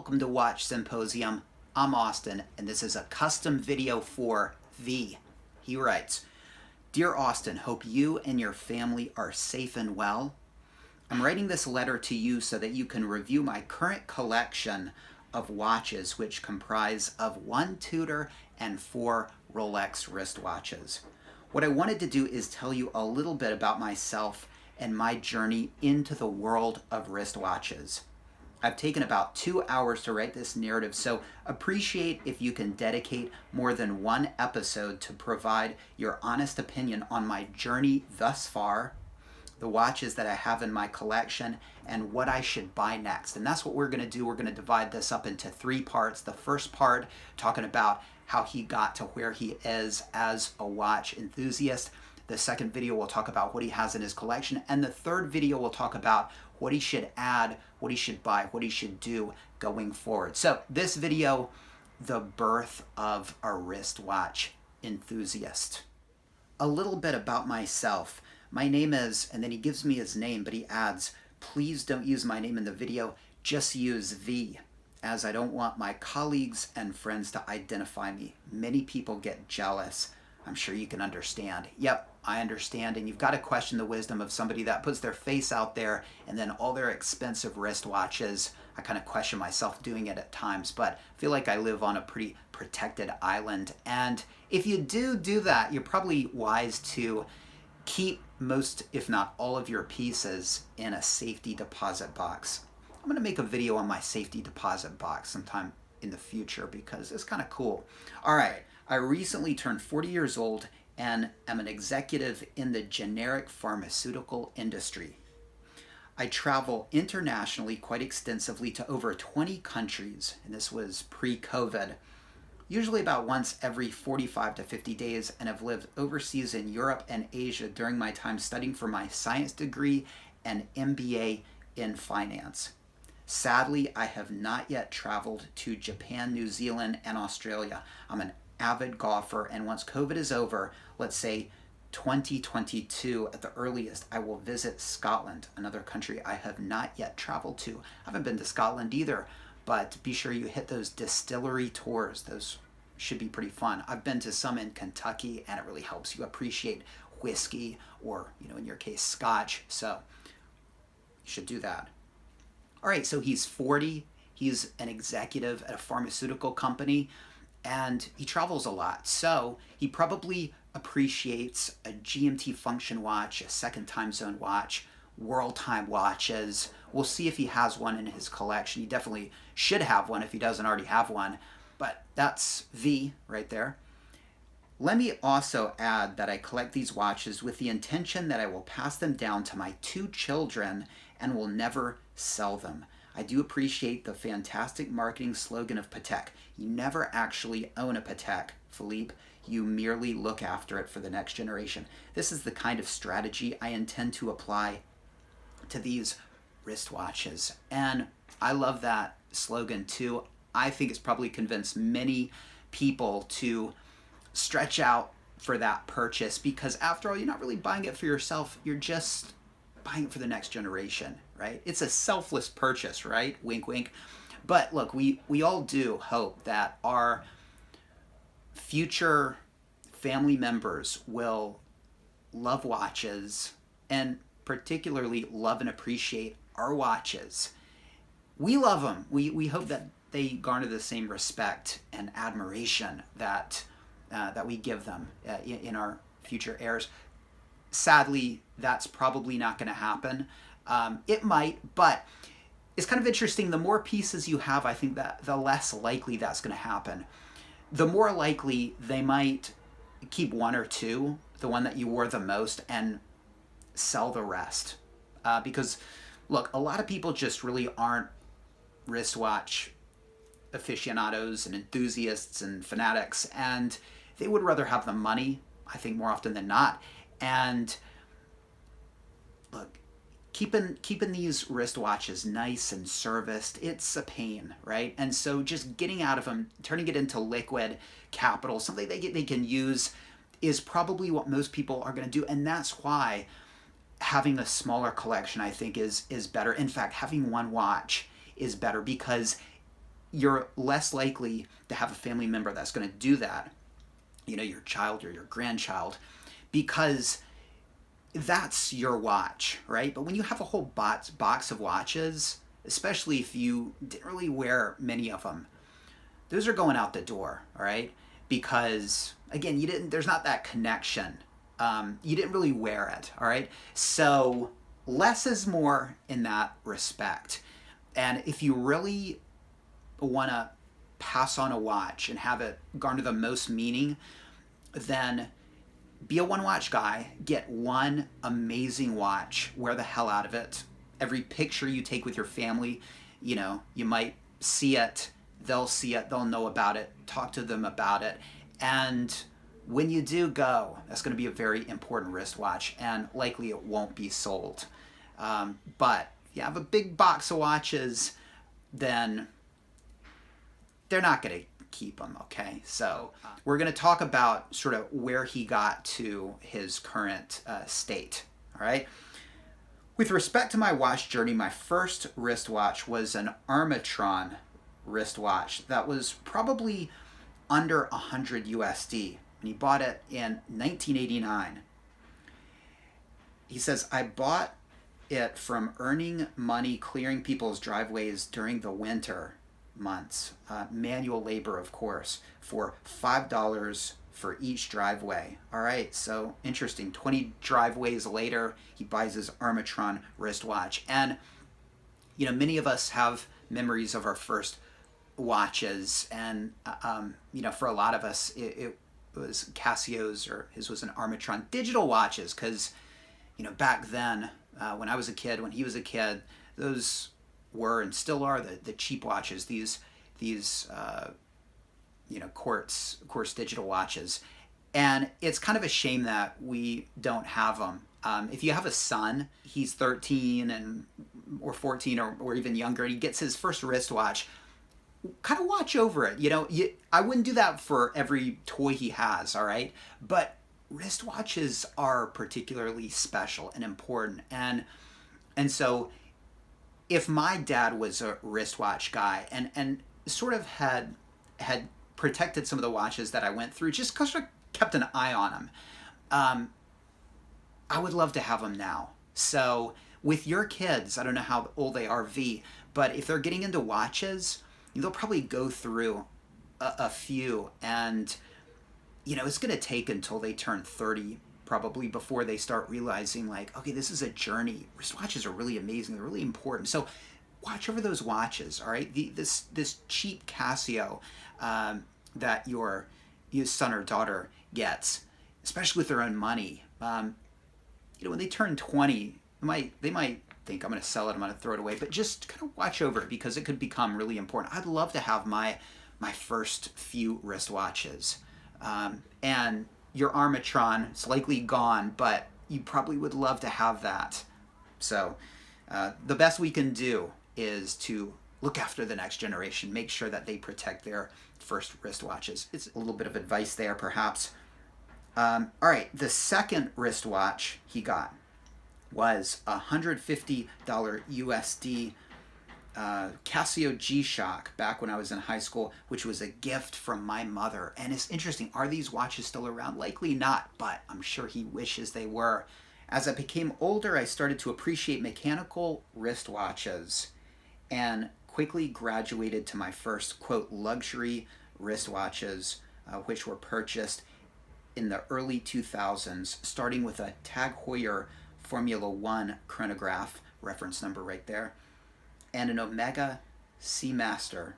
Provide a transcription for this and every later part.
welcome to Watch Symposium. I'm Austin, and this is a custom video for V. He writes, Dear Austin, hope you and your family are safe and well. I'm writing this letter to you so that you can review my current collection of watches, which comprise of 1 Tudor and 4 Rolex wristwatches. What I wanted to do is tell you a little bit about myself and my journey into the world of wristwatches. I've taken about 2 hours to write this narrative, so appreciate if you can dedicate more than one episode to provide your honest opinion on my journey thus far, the watches that I have in my collection, and what I should buy next. And that's what we're going to do. We're going to divide this up into 3 parts. The first part, talking about how he got to where he is as a watch enthusiast. The second video will talk about what he has in his collection. And the third video will talk about what he should add, what he should buy, what he should do going forward. So this video, the birth of a wristwatch enthusiast. A little bit about myself. My name is, and then he gives me his name, but he adds, please don't use my name in the video, just use V, as I don't want my colleagues and friends to identify me. Many people get jealous. I'm sure you can understand. Yep, I understand, and you've got to question the wisdom of somebody that puts their face out there and then all their expensive wristwatches. I kind of question myself doing it at times, but I feel like I live on a pretty protected island. And if you do that, you're probably wise to keep most, if not all of your pieces in a safety deposit box. I'm going to make a video on my safety deposit box sometime in the future because it's kind of cool. All right. I recently turned 40 years old and am an executive in the generic pharmaceutical industry. I travel internationally quite extensively to over 20 countries, and this was pre-COVID, usually about once every 45 to 50 days, and have lived overseas in Europe and Asia during my time studying for my science degree and MBA in finance. Sadly, I have not yet traveled to Japan, New Zealand, and Australia. I'm an avid golfer, and once COVID is over, let's say 2022 at the earliest, I will visit Scotland, another country I have not yet traveled to. I haven't been to Scotland either, but be sure you hit those distillery tours. Those should be pretty fun. I've been to some in Kentucky, and it really helps you appreciate whiskey or, in your case, scotch. So you should do that. All right, so he's 40. He's an executive at a pharmaceutical company, and he travels a lot. So he probably appreciates a GMT function watch, a second time zone watch, world time watches. We'll see if he has one in his collection. He definitely should have one if he doesn't already have one. But that's V right there. Let me also add that I collect these watches with the intention that I will pass them down to my 2 children and will never sell them. I do appreciate the fantastic marketing slogan of Patek. You never actually own a Patek, Philippe. You merely look after it for the next generation. This is the kind of strategy I intend to apply to these wristwatches. And I love that slogan too. I think it's probably convinced many people to stretch out for that purchase because after all, you're not really buying it for yourself. You're just buying it for the next generation, right? It's a selfless purchase, right? Wink, wink. But look, we all do hope that our future family members will love watches and particularly love and appreciate our watches. We love them. We hope that they garner the same respect and admiration that we give them in our future heirs. Sadly, that's probably not going to happen. It might, but it's kind of interesting. The more pieces you have, I think that the less likely that's going to happen. The more likely they might keep 1 or 2, the one that you wore the most, and sell the rest. Because, look, a lot of people just really aren't wristwatch aficionados and enthusiasts and fanatics, and they would rather have the money, I think, more often than not. And look, keeping these wristwatches nice and serviced, it's a pain, right? And so just getting out of them, turning it into liquid capital, something they can use, is probably what most people are going to do. And that's why having a smaller collection, I think, is better. In fact, having one watch is better because you're less likely to have a family member that's going to do that, your child or your grandchild, because that's your watch, right? But when you have a whole box of watches, especially if you didn't really wear many of them, those are going out the door, all right? Because again, there's not that connection. You didn't really wear it, all right? So less is more in that respect. And if you really want to pass on a watch and have it garner the most meaning, then be a one watch guy, get one amazing watch, wear the hell out of it. Every picture you take with your family, you might see it, they'll see it, they'll know about it, talk to them about it. And when you do go, that's going to be a very important wristwatch, and likely it won't be sold. But if you have a big box of watches, then they're not going to keep them, okay? So we're going to talk about sort of where he got to his current state, all right? With respect to my watch journey, my first wristwatch was an Armatron wristwatch that was probably under 100 USD, and he bought it in 1989. He says, I bought it from earning money clearing people's driveways during the winter months, manual labor, of course, for $5 for each driveway. All right, so interesting. 20 driveways later, he buys his Armatron wristwatch. And, many of us have memories of our first watches. And, for a lot of us, it was Casio's, or his was an Armatron digital watches. Because, back then, when I was a kid, when he was a kid, those were and still are the cheap watches, these quartz digital watches. And it's kind of a shame that we don't have them. If you have a son, he's 13 or 14 or even younger, and he gets his first wristwatch, kind of watch over it. I wouldn't do that for every toy he has, all right? But wristwatches are particularly special and important. And so if my dad was a wristwatch guy and sort of had protected some of the watches that I went through, just because I kept an eye on them, I would love to have them now. So with your kids, I don't know how old they are, V, but if they're getting into watches, they'll probably go through a few, and it's going to take until they turn 30 probably before they start realizing, like, okay, this is a journey. Wristwatches are really amazing. They're really important. So watch over those watches, all right? This cheap Casio that your son or daughter gets, especially with their own money, when they turn 20, they might think, I'm going to sell it, I'm going to throw it away. But just kind of watch over it, because it could become really important. I'd love to have my first few wristwatches. And your Armatron is likely gone, but you probably would love to have that. So the best we can do is to look after the next generation, make sure that they protect their first wristwatches. It's a little bit of advice there, perhaps. All right, the second wristwatch he got was a $150 USD Casio G-Shock back when I was in high school, which was a gift from my mother. And it's interesting, are these watches still around? Likely not, but I'm sure he wishes they were. As I became older, I started to appreciate mechanical wristwatches and quickly graduated to my first, quote, luxury wristwatches, which were purchased in the early 2000s, starting with a Tag Heuer Formula One chronograph, reference number right there, and an Omega Seamaster,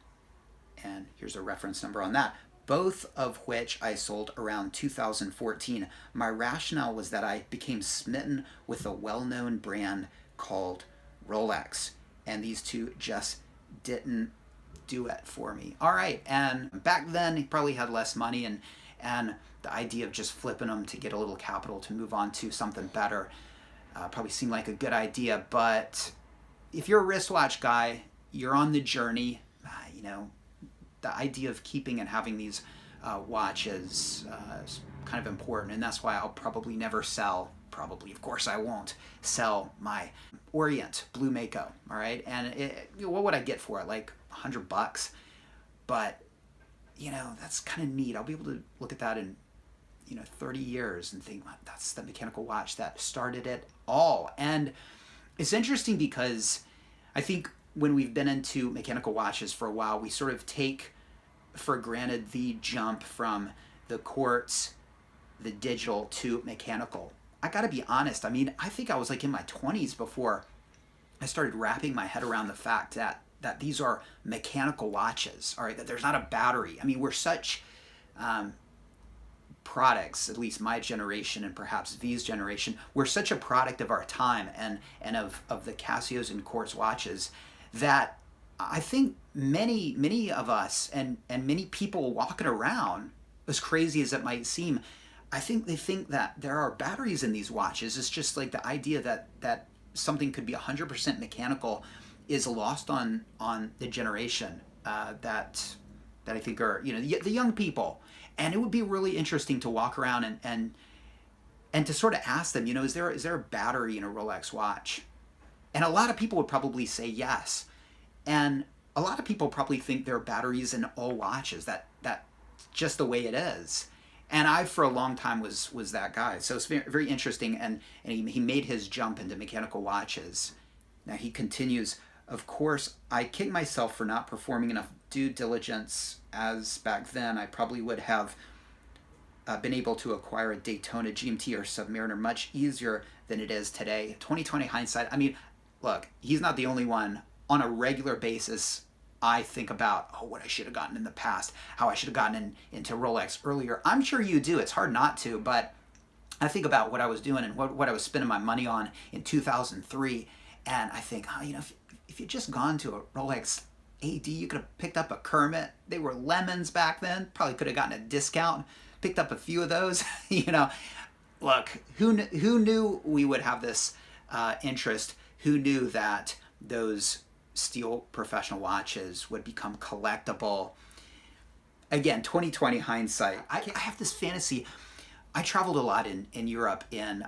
and here's a reference number on that, both of which I sold around 2014. My rationale was that I became smitten with a well-known brand called Rolex, and these two just didn't do it for me. All right, and back then he probably had less money, and the idea of just flipping them to get a little capital to move on to something better probably seemed like a good idea. But if you're a wristwatch guy, you're on the journey. The idea of keeping and having these watches is kind of important, and that's why I'll probably never sell. Of course I won't sell my Orient Blue Mako, all right? And what would I get for it? Like $100? But, that's kind of neat. I'll be able to look at that in, 30 years and think, well, that's the mechanical watch that started it all. And it's interesting because I think when we've been into mechanical watches for a while, we sort of take for granted the jump from the quartz, the digital to mechanical. I gotta be honest. I mean, I think I was like in my 20s before I started wrapping my head around the fact that these are mechanical watches, all right, that there's not a battery. I mean, we're such products, at least my generation and perhaps V's generation, we're such a product of our time and of the Casios and quartz watches that I think many of us and many people walking around, as crazy as it might seem, I think they think that there are batteries in these watches. It's just like the idea that something could be 100% mechanical is lost on the generation that I think are the young people. And it would be really interesting to walk around and to sort of ask them, is there a battery in a Rolex watch? And a lot of people would probably say yes. And a lot of people probably think there are batteries in all watches. That's just the way it is. And I, for a long time, was that guy. So it's very, very interesting. And he made his jump into mechanical watches. Now he continues, of course, I kick myself for not performing enough due diligence, as back then I probably would have been able to acquire a Daytona GMT or Submariner much easier than it is today. 2020 hindsight, I mean, look, he's not the only one. On a regular basis, I think about, what I should have gotten in the past, how I should have gotten into Rolex earlier. I'm sure you do. It's hard not to, but I think about what I was doing and what I was spending my money on in 2003, and I think, if you'd just gone to a Rolex AD, you could have picked up a Kermit. They were lemons back then. Probably could have gotten a discount, picked up a few of those. Look, who knew we would have this interest? Who knew that those steel professional watches would become collectible? Again, 2020 hindsight. I have this fantasy. I traveled a lot in Europe in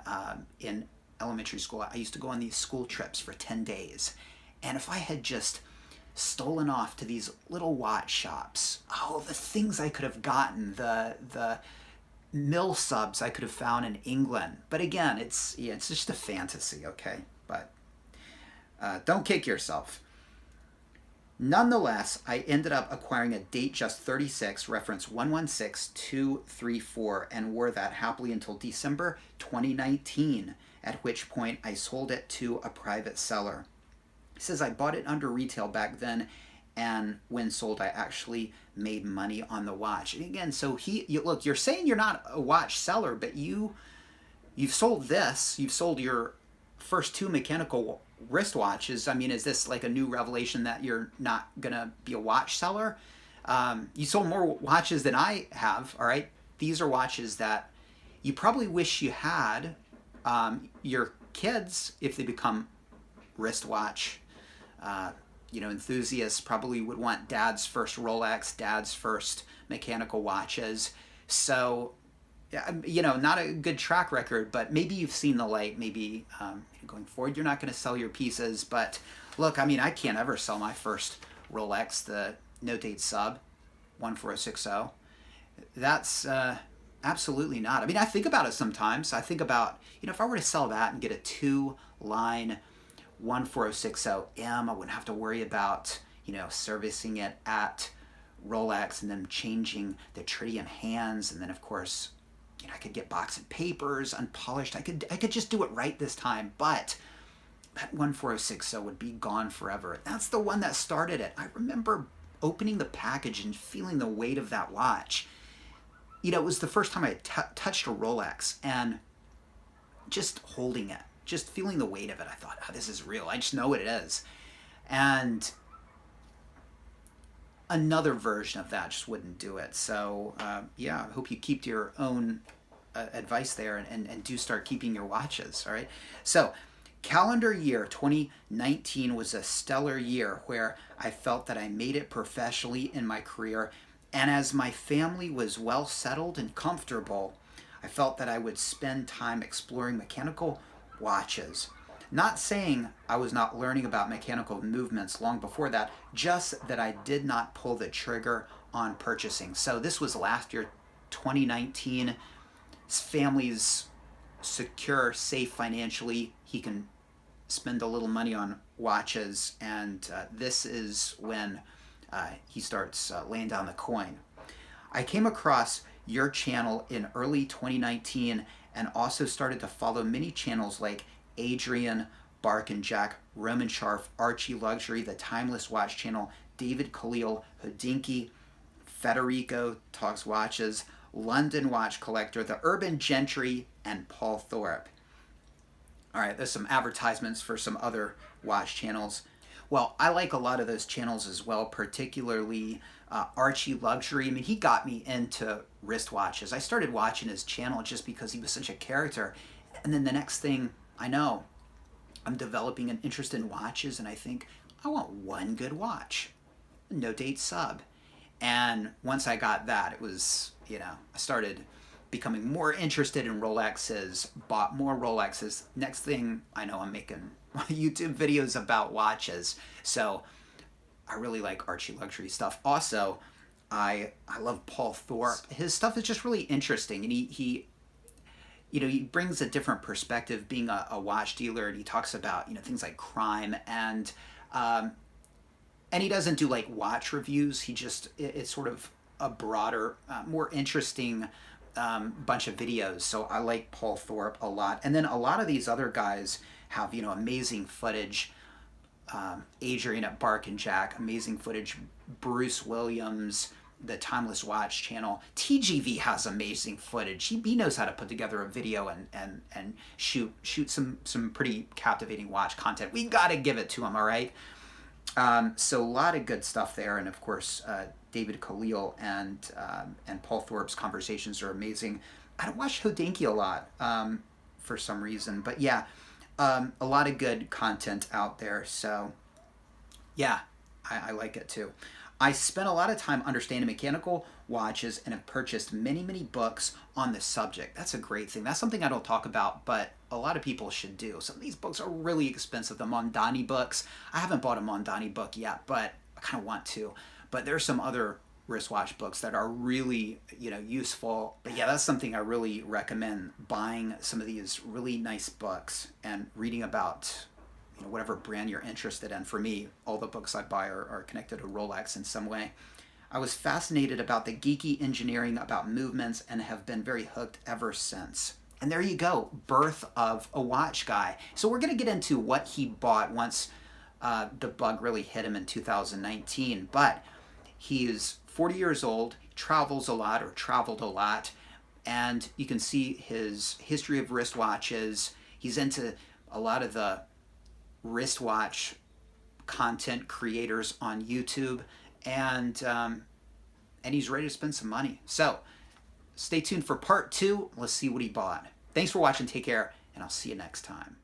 elementary school. I used to go on these school trips for 10 days. And if I had just stolen off to these little watch shops, the things I could have gotten, the mill subs I could have found in England. But again, it's just a fantasy, okay? But don't kick yourself. Nonetheless, I ended up acquiring a Datejust 36, reference 116234, and wore that happily until December 2019, at which point I sold it to a private seller. He says, I bought it under retail back then, and when sold, I actually made money on the watch. And again, so look, you're saying you're not a watch seller, but you've sold this. You've sold your first two mechanical wristwatches. I mean, is this like a new revelation that you're not going to be a watch seller? You sold more watches than I have, all right? These are watches that you probably wish you had. Your kids, if they become wristwatch enthusiasts, probably would want dad's first Rolex, dad's first mechanical watches. So, not a good track record, but maybe you've seen the light. Maybe going forward, you're not going to sell your pieces. But look, I mean, I can't ever sell my first Rolex, the no date sub 14060. That's absolutely not. I mean, I think about it sometimes. I think about, if I were to sell that and get a 2-line 14060M, I wouldn't have to worry about, servicing it at Rolex and then changing the tritium hands. And then, of course, I could get boxed papers, unpolished. I could just do it right this time. But that 14060 would be gone forever. That's the one that started it. I remember opening the package and feeling the weight of that watch. It was the first time I had touched a Rolex, and just holding it, just feeling the weight of it, I thought, this is real. I just know what it is. And another version of that just wouldn't do it. So, I hope you keep to your own advice there and do start keeping your watches, all right? So, calendar year 2019 was a stellar year where I felt that I made it professionally in my career. And as my family was well settled and comfortable, I felt that I would spend time exploring mechanical watches. Not saying I was not learning about mechanical movements long before that, just that I did not pull the trigger on purchasing. So this was last year, 2019. His family's secure, safe financially. He can spend a little money on watches, and this is when he starts laying down the coin. I came across your channel in early 2019 and also started to follow many channels like Adrian, Bark and Jack, Roman Sharf, Archie Luxury, the Timeless Watch channel, David Khalil, Hodinky, Federico Talks Watches, London Watch Collector, the Urban Gentry, and Paul Thorpe. All right, there's some advertisements for some other watch channels. Well, I like a lot of those channels as well, particularly Archie Luxury. I mean, he got me into wristwatches. I started watching his channel just because he was such a character. And then the next thing I know, I'm developing an interest in watches, and I think, I want one good watch. No date sub. And once I got that, it was, I started becoming more interested in Rolexes, bought more Rolexes. Next thing I know, I'm making YouTube videos about watches. So I really like Archie Luxury stuff. Also, I love Paul Thorpe. His stuff is just really interesting, and he brings a different perspective being a watch dealer, and he talks about things like crime, and he doesn't do like watch reviews. He just it's sort of a broader, more interesting bunch of videos. So I like Paul Thorpe a lot. And then a lot of these other guys have amazing footage. Adrian at Bark and Jack, amazing footage. Bruce Williams, the Timeless Watch channel. TGV has amazing footage. He knows how to put together a video and shoot some pretty captivating watch content. We got to give it to him, all right? So a lot of good stuff there, and of course David Khalil and Paul Thorpe's conversations are amazing. I don't watch Hodinky a lot for some reason, but yeah, a lot of good content out there. So yeah, I like it too. I spent a lot of time understanding mechanical watches and have purchased many books on the subject. That's a great thing. That's something I don't talk about, but a lot of people should do. Some of these books are really expensive. The Mondani books. I haven't bought a Mondani book yet, but I kind of want to. But there's some other wristwatch books that are really, useful. But yeah, that's something I really recommend, buying some of these really nice books and reading about whatever brand you're interested in. For me, all the books I buy are connected to Rolex in some way. I was fascinated about the geeky engineering about movements and have been very hooked ever since. And there you go, birth of a watch guy. So we're going to get into what he bought once the bug really hit him in 2019. But he is 40 years old, travels a lot, or traveled a lot, and you can see his history of wristwatches. He's into a lot of the wristwatch content creators on YouTube, and he's ready to spend some money. So stay tuned for part 2. Let's see what he bought. Thanks for watching. Take care, and I'll see you next time.